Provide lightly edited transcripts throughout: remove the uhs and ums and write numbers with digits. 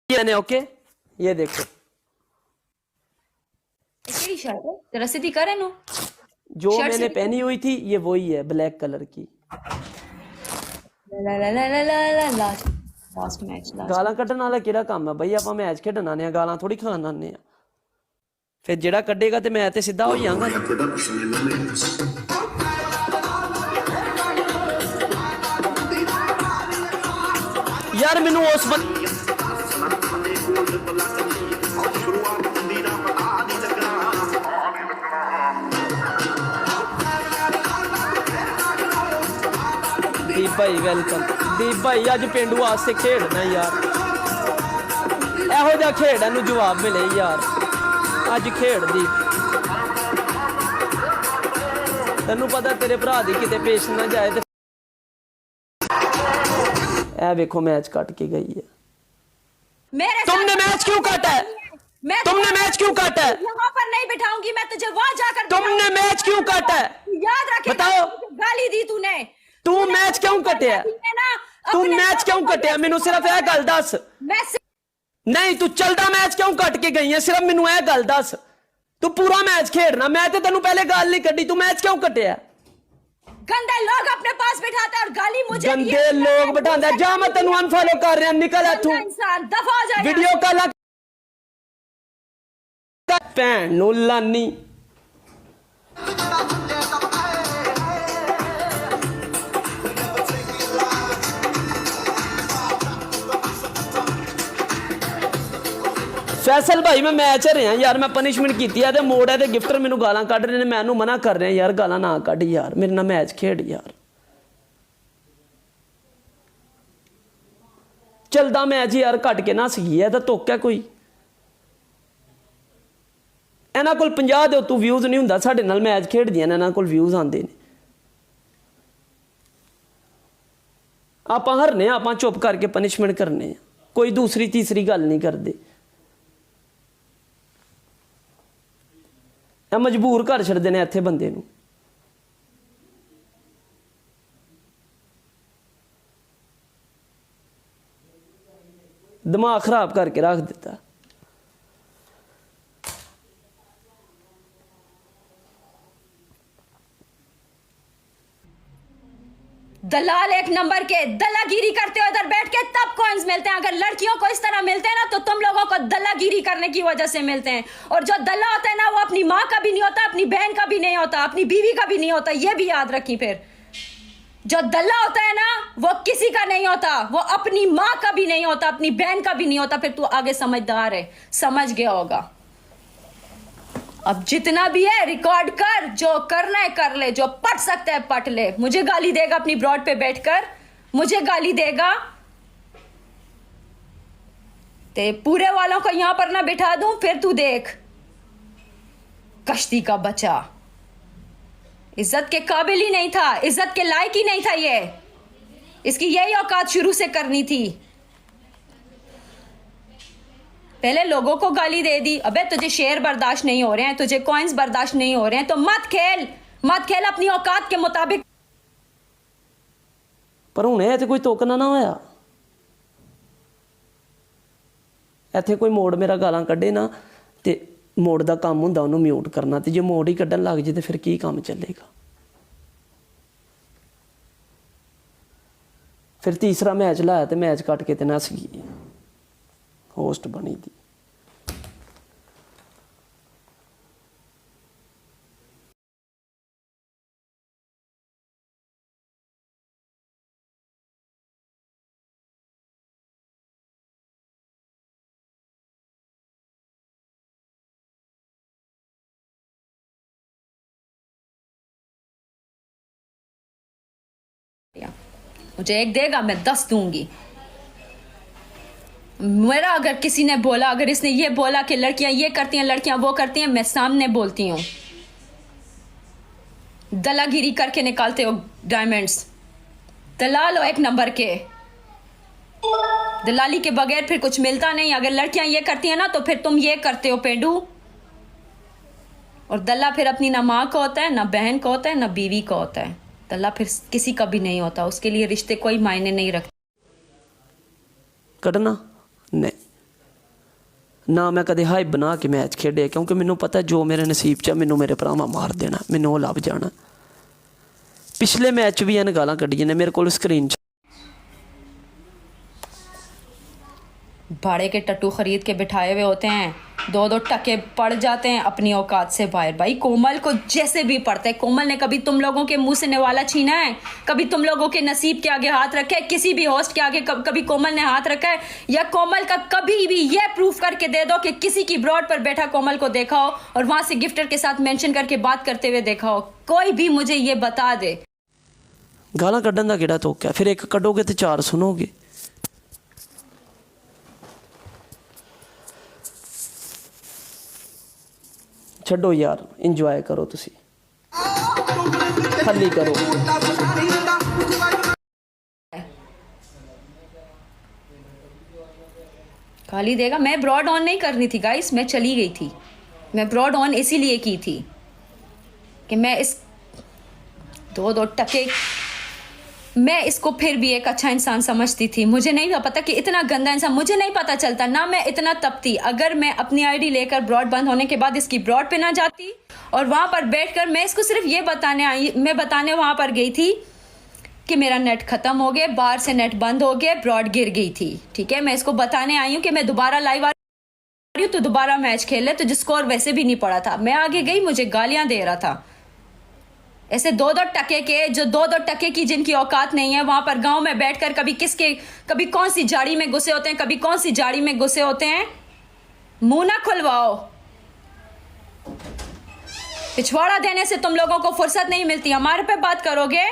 मैंने ओके ये देखो तेरी शर्ट है जरा सीधी करे नो जो शर्ट मैंने सीधी पहनी हुई थी ये वही है ब्लैक कलर की। ला ला ला ला ला ला लास्ट लास्ट मैच लास्ट गालां ਕੱਢਣ ਵਾਲਾ ਕਿਹੜਾ ਕੰਮ ਹੈ ਬਈ ਆਪਾਂ ਮੈਚ ਖੇਡਣ ਆਨੇ ਆ ਗਾਲਾਂ ਥੋੜੀ ਖਾਣ ਆਨੇ ਆ ਫਿਰ ਜਿਹੜਾ ਕੱਢੇਗਾ ਤੇ ਮੈਂ ਤੇ ਸਿੱਧਾ ਹੋ ਜਾਵਾਂਗਾ। ਯਾਰ ਮੈਨੂੰ ਉਸ ਦੀਪ ਭਾਈ ਵੈਲਕਮ। ਦੀਪ ਭਾਈ ਅੱਜ ਪਿੰਡੂ ਵਾਸਤੇ ਖੇਡਣਾ ਯਾਰ ਇਹੋ ਜਿਹਾ ਖੇਡਣ ਨੂੰ ਜਵਾਬ ਮਿਲੇ ਯਾਰ ਅੱਜ ਖੇਡਦੀ ਤੈਨੂੰ ਪਤਾ ਤੇਰੇ ਭਰਾ ਦੀ ਕਿਤੇ ਪੇਸ਼ ਨਾ ਜਾਏ ਤੇ ਇਹ ਵੇਖੋ मैच काट के गई है। मेरे तुमने मैच क्यों काटा है? तुमने मैच क्यों काटा है? यहाँ पर नहीं बिठाऊंगी मैं तुझे वहां जाकर तुमने मैच क्यों काटा है? याद रखे बताओ गाली दी तूने तू मैच क्यों कटिया? तू मैच क्यों कटिया मैनू सिर्फ यह गल दस। नहीं तू चलदा मैच क्यों कट के गई है सिर्फ मैनू यह गल दस। तू पूरा मैच खेडना मैं तो तेनू पहले गल नहीं कड्डी तू मैच क्यों कटिया? गंदे लोग अपने पास बिठाते और गाली मुझे गंदे लोग बिठांदा जा मैं तेनू अनफॉलो कर रहा निकल इथों इंसान दफा हो जा वीडियो कॉल भैन नू लानी। फैसल भाई मैं मैच रहा यार मैं पनिशमेंट की है तो मोड़ है तो गिफ्टर मैनू गालां कढ़ रहे हैं मैं इन्हू मना कर रहा यार गालां ना कढ़ यार मेरे ना मैच खेड यार चलदा मैच यार घट के नस गई है तो तुक है कोई इन्हां कोल 50 दे उत्तों व्यूज़ नहीं हुंदा साडे नाल मैच खेडदियां ने इन्हां कोल व्यूज़ आंदे ने आपां हरने आपां चुप करके पनिशमेंट करने कोई दूसरी तीसरी गल नहीं करते मजबूर कर छड़दे ने इत्थे बंदे नूं। दिमाग खराब करके रख दिता। दलाल एक नंबर के दलागिरी करते हो इधर बैठ के तब कॉइंस मिलते हैं। अगर लड़कियों को इस तरह मिलते हैं ना तो तुम लोगों को दलागिरी करने की वजह से मिलते हैं। और जो दल्ला होता है ना वो अपनी माँ का भी नहीं होता अपनी बहन का भी नहीं होता अपनी बीवी का भी नहीं होता ये भी याद रखी। फिर जो दल्ला होता है ना वो किसी का नहीं होता वो अपनी माँ का भी नहीं होता अपनी बहन का भी नहीं होता। फिर तू आगे समझदार है समझ गया होगा। अब जितना भी है रिकॉर्ड कर जो करना है कर ले जो पट सकता है पट ले। मुझे गाली देगा अपनी ब्रॉड पे बैठकर मुझे गाली देगा ते पूरे वालों को यहां पर ना बिठा दूं फिर तू देख कश्ती का बच्चा इज्जत के काबिल ही नहीं था इज्जत के लायक ही नहीं था ये इसकी यही औकात शुरू से करनी थी। पहले लोगों को गाली दे दी अबे तुझे शेयर बर्दाश्त नहीं हो रहे हैं तुझे कॉइंस बर्दाश्त नहीं हो रहे हैं तो मत खेल अपनी औकात के मुताबिक। पर हुणे इत्थे कोई तोकना ना होया इत्थे कोई मोड़ मेरा गालां कड्ढे ना ते मोड़ दा काम हुंदा उहनूं म्यूट करना ते जे मोड़ ही कड्ढन लग जे ते फिर की काम चलेगा। फिर तीसरा मैच लाया तो मैच कट के ते नस गई होस्ट बनी थी। मुझे एक देगा मैं 10 दूंगी। मेरा अगर किसी ने बोला अगर इसने ये बोला कि लड़कियां ये करती हैं लड़कियां वो करती हैं मैं सामने बोलती हूँ। दलागिरी करके निकालते हो डायमंड्स दलाल हो एक नंबर के दलाली के बगैर फिर कुछ मिलता नहीं। अगर लड़कियां ये करती हैं ना तो फिर तुम ये करते हो पेंडू। और दल्ला फिर अपनी ना माँ का होता है ना बहन का होता है ना बीवी का होता है। दल्ला फिर किसी का भी नहीं होता उसके लिए रिश्ते कोई मायने नहीं रखते। कटना नहीं ਨਾ ਮੈਂ ਕਦੇ ਹਾਈ ਬਣਾ ਕੇ ਮੈਚ ਖੇਡੇ, ਕਿਉਂਕਿ ਮੈਨੂੰ ਪਤਾ ਜੋ ਮੇਰੇ ਨਸੀਬ 'ਚ ਮੈਨੂੰ ਮੇਰੇ ਭਰਾਵਾਂ ਮਾਰ ਦੇਣਾ, ਮੈਨੂੰ ਉਹ ਲੱਭ ਜਾਣਾ। ਪਿਛਲੇ ਮੈਚ ਵੀ ਇਹਨੇ ਗਾਲਾਂ ਕੱਢੀਆਂ ਨੇ ਮੇਰੇ ਕੋਲ ਸਕਰੀਨ 'ਚ। भाड़े के टट्टू खरीद के बिठाए हुए होते हैं, 2-2 टके पड़ जाते हैं अपनी औकात से बाहर। भाई कोमल को जैसे भी पड़ता है, कोमल ने कभी तुम लोगों के मुंह से निवाला छीना है, कभी तुम लोगों के नसीब के आगे हाथ रखा है, किसी भी होस्ट के आगे कभी कोमल ने हाथ रखा है? या कोमल का कभी भी ये प्रूफ करके दे दो कि किसी की ब्रॉड पर बैठा कोमल को देखा हो और वहां से गिफ्टर के साथ मेंशन करके बात करते हुए देखा हो? कोई भी मुझे ये बता दे। गालां कड्ढन दा किहड़ा तुक है? फिर एक कड्ढोगे तो 4 सुनोगे। छड्डो यार, इंजॉय करो, तुसी खल्ली करो। गाली देगा? मैं ब्रॉड ऑन नहीं करनी थी गाइस, मैं चली गई थी। मैं ब्रॉड ऑन इसीलिए की थी कि मैं इस 2-2 टके, मैं इसको फिर भी एक अच्छा इंसान समझती थी। मुझे नहीं पता कि इतना गंदा इंसान, मुझे नहीं पता चलता ना, मैं इतना तपती। अगर मैं अपनी आईडी लेकर ब्रॉड बंद होने के बाद इसकी ब्रॉड पे ना जाती और वहां पर बैठकर मैं इसको सिर्फ ये बताने आई, मैं बताने वहां पर गई थी कि मेरा नेट खत्म हो गया, बाहर से नेट बंद हो गया, ब्रॉड गिर गई थी। ठीक है, मैं इसको बताने आई हूँ कि मैं दोबारा लाइव आ रही हूँ तो दोबारा मैच खेल ले, तो जिसको और वैसे भी नहीं पड़ा था। मैं आगे गई, मुझे गालियां दे रहा था। ऐसे 2-2 टके के, जो 2-2 टके की जिनकी औकात नहीं है, वहां पर गांव में बैठकर कभी कौन सी झाड़ी में घुसे होते हैं, कभी कौन सी झाड़ी में घुसे होते हैं। मुंह ना खुलवाओ। पिछवाड़ा देने से तुम लोगों को फुर्सत नहीं मिलती, हमारे पे बात करोगे।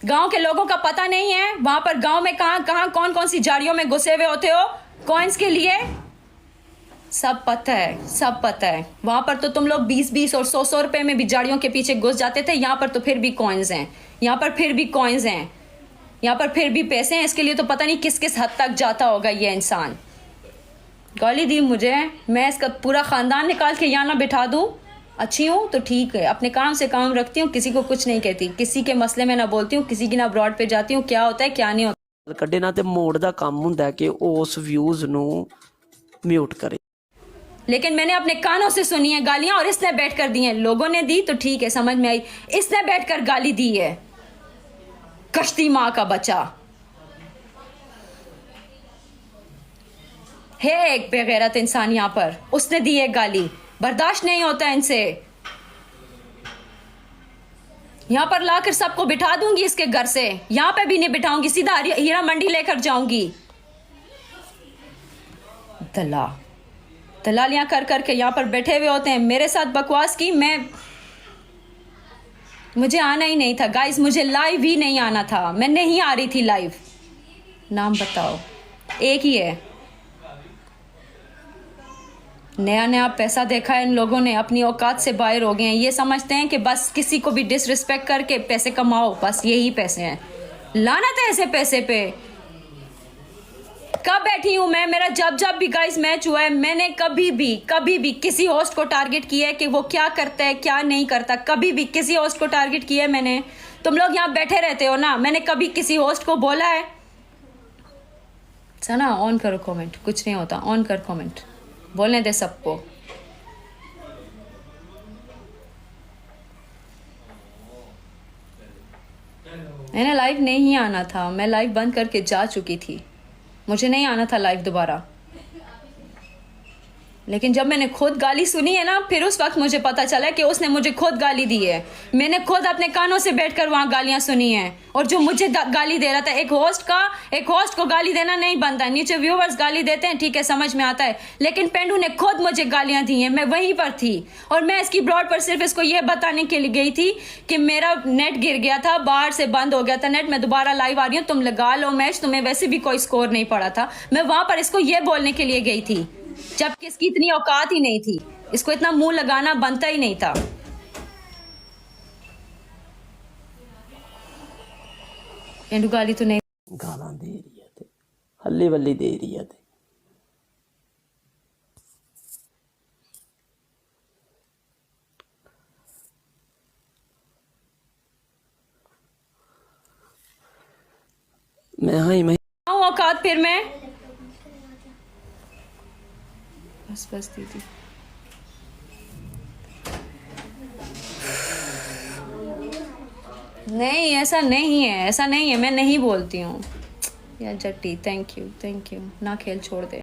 गांव के लोगों का पता नहीं है वहां पर गांव में कहां कौन कौन सी झाड़ियों में घुसे हुए होते हो कॉइन्स के लिए? सब पता है, सब पता है। वहां पर तो तुम लोग 20-20 और 100-100 रुपए में भी झाड़ियों के पीछे घुस जाते थे। यहाँ पर तो फिर भी कॉइन्स हैं, यहाँ पर फिर भी कॉइन्स हैं, यहाँ पर फिर भी पैसे हैं। इसके लिए तो पता नहीं किस किस हद तक जाता होगा ये इंसान। गाली दी मुझे, मैं इसका पूरा खानदान निकाल के यहाँ ना बिठा दूं। अच्छी हूँ तो ठीक है, अपने काम से काम रखती हूँ, किसी को कुछ नहीं कहती, किसी के मसले में ना बोलती हूँ, किसी की ना ब्रॉड पे जाती हूँ। क्या होता है क्या नहीं होता। ਕੱਢੇ ਨਾ ਤੇ ਮੋੜ ਦਾ ਕੰਮ ਹੁੰਦਾ ਕਿ ਉਸ ਵਿਊਜ਼ ਨੂੰ ਮਿਊਟ ਕਰੇ। लेकिन मैंने अपने कानों से सुनी है गालियां और इसने बैठकर दी हैं। लोगों ने दी तो ठीक है, समझ में आई, इसने बैठकर गाली दी है। कश्ती माँ का बच्चा है, एक बेगैरत इंसान यहाँ पर, उसने दी है गाली। बर्दाश्त नहीं होता इनसे। यहाँ पर लाकर सबको बिठा दूंगी इसके घर से, यहाँ पे भी नहीं बिठाऊंगी, सीधा हीरा मंडी लेकर जाऊंगी। दलालियां कर करके यहाँ पर बैठे हुए होते हैं, मेरे साथ बकवास की। मुझे आना ही नहीं था गाइस, मुझे लाइव ही नहीं आना था, मैं नहीं आ रही थी लाइव। नाम बताओ, एक ही है। नया नया पैसा देखा है इन लोगों ने, अपनी औकात से बाहर हो गए हैं। ये समझते हैं कि बस किसी को भी डिसरिस्पेक्ट करके पैसे कमाओ, बस यही पैसे हैं। लानत है ऐसे पैसे पे। कब बैठी हूं मैं, मेरा जब भी गाइस मैच हुआ है, मैंने कभी भी किसी होस्ट को टारगेट किया है कि वो क्या करता है क्या नहीं करता? कभी भी किसी होस्ट को टारगेट किया है मैंने? तुम लोग यहाँ बैठे रहते हो ना, मैंने कभी किसी होस्ट को बोला है? सना ऑन करो कमेंट, कुछ नहीं होता, ऑन कर कमेंट, बोलने दे सबको। मैंने लाइव नहीं आना था, मैं लाइव बंद करके जा चुकी थी, मुझे नहीं आना था लाइव दोबारा। लेकिन जब मैंने खुद गाली सुनी है ना, फिर उस वक्त मुझे पता चला कि उसने मुझे खुद गाली दी है। मैंने खुद अपने कानों से बैठकर वहां गालियां सुनी हैं। और जो मुझे गाली दे रहा था, एक होस्ट को गाली देना नहीं बनता। नीचे व्यूवर्स गाली देते हैं, ठीक है, समझ में आता है, लेकिन पेंडू ने खुद मुझे गालियां दी हैं, मैं वहीं पर थी। और मैं इसकी ब्रॉड पर सिर्फ इसको यह बताने के लिए गई थी कि मेरा नेट गिर गया था, बाहर से बंद हो गया था नेट, मैं दोबारा लाइव आ रही हूँ, तुम लगा लो मैच, तुम्हें वैसे भी कोई स्कोर नहीं पड़ा था। मैं वहां पर इसको यह बोलने के लिए गई थी, जबकि इसकी इतनी औकात ही नहीं थी, इसको इतना मुंह लगाना बनता ही नहीं था। पेंडू गाली तो नहीं, गालां दे रही है ते हल्ली वल्ली दे रही है ते मैं औकात। फिर मैं बस बस दीदी, नहीं ऐसा नहीं है, ऐसा नहीं है, मैं नहीं बोलती हूँ यार जट्टी। थैंक यू ना खेल छोड़ दे।